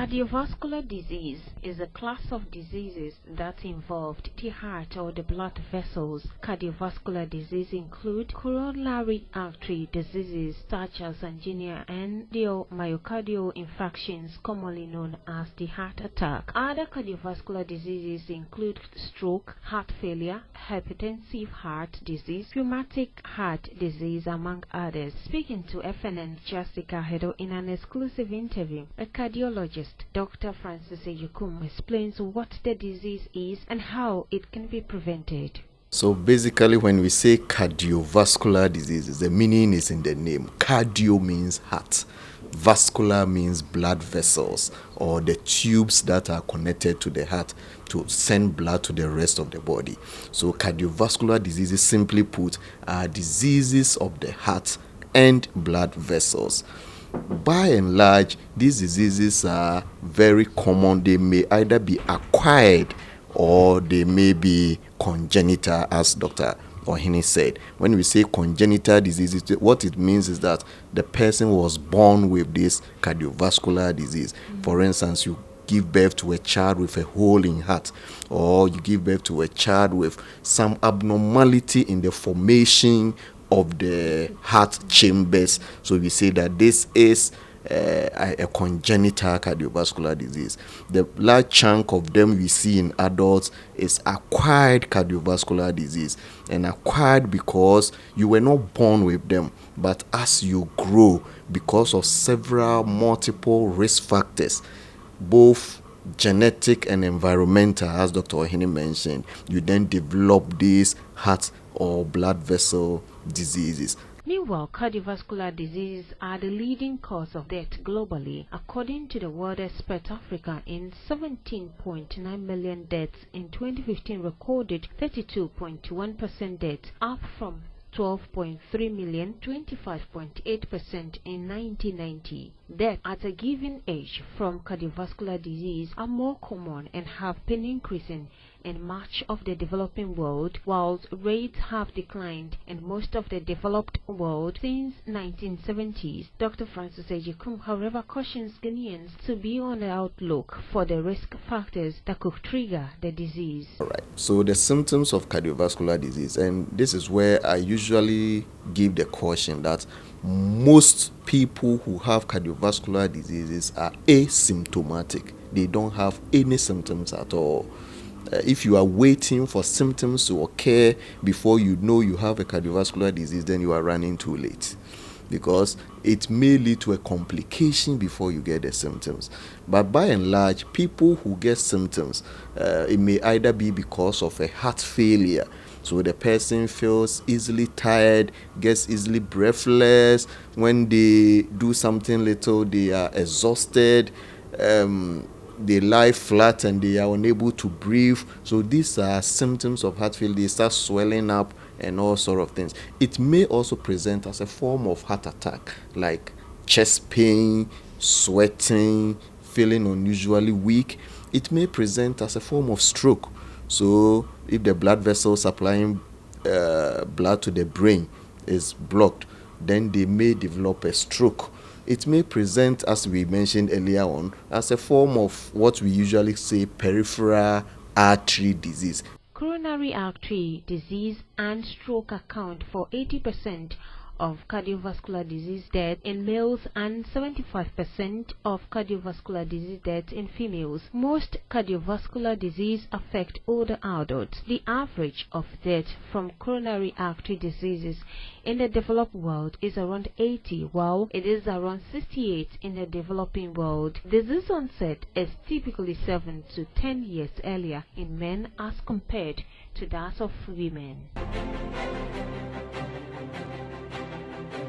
Cardiovascular disease is a class of diseases that involve the heart or the blood vessels. Cardiovascular disease include coronary artery diseases such as angina and myocardial infarctions, commonly known as the heart attack. Other cardiovascular diseases include stroke, heart failure, hypertensive heart disease, rheumatic heart disease, among others. Speaking to FNN Jessica Hedo in an exclusive interview, a cardiologist, Dr. Francis Ejikum, explains what the disease is and how it can be prevented. So basically, when we say cardiovascular diseases, the meaning is in the name. Cardio means heart. Vascular means blood vessels or the tubes that are connected to the heart to send blood to the rest of the body. So cardiovascular diseases, simply put, are diseases of the heart and blood vessels. By and large, these diseases are very common. They may either be acquired or they may be congenital, as Dr. Ohene said. When we say congenital diseases, what it means is that the person was born with this cardiovascular disease. For instance, you give birth to a child with a hole in heart, or you give birth to a child with some abnormality in the formation of the heart chambers. So we say that this is a congenital cardiovascular disease. The large chunk of them we see in adults is acquired cardiovascular disease, and acquired because you were not born with them, but as you grow, because of several multiple risk factors, both genetic and environmental, as Dr. Ohene mentioned, you then develop these heart or blood vessel diseases. Meanwhile, cardiovascular diseases are the leading cause of death globally. According to the World Expert Africa, in 17.9 million deaths in 2015 recorded 32.1% deaths, up from 12.3 million, 25.8% in 1990. Deaths at a given age from cardiovascular disease are more common and have been increasing in much of the developing world, while rates have declined in most of the developed world since 1970s. Dr. Francis Ejikum, however, cautions Ghanaians to be on the outlook for the risk factors that could trigger the disease. All right. So the symptoms of cardiovascular disease, and this is where I usually give the caution that most people who have cardiovascular diseases are asymptomatic. They don't have any symptoms at all. If you are waiting for symptoms to occur before you know you have a cardiovascular disease, then you are running too late, because it may lead to a complication before you get the symptoms. But by and large, people who get symptoms, it may either be because of a heart failure. So the person feels easily tired, gets easily breathless. When they do something little, they are exhausted. They lie flat and they are unable to breathe. So these are symptoms of heart failure. They start swelling up and all sort of things. It may also present as a form of heart attack, like chest pain, sweating, feeling unusually weak. It may present as a form of stroke. So if the blood vessel supplying blood to the brain is blocked, then they may develop a stroke. It may present, as we mentioned earlier on, as a form of what we usually say peripheral artery disease. Coronary artery disease and stroke account for 80% of cardiovascular disease death in males and 75% of cardiovascular disease death in females. Most cardiovascular disease affect older adults. The average of death from coronary artery diseases in the developed world is around 80, while it is around 68 in the developing world. Disease onset is typically 7 to 10 years earlier in men as compared to that of women.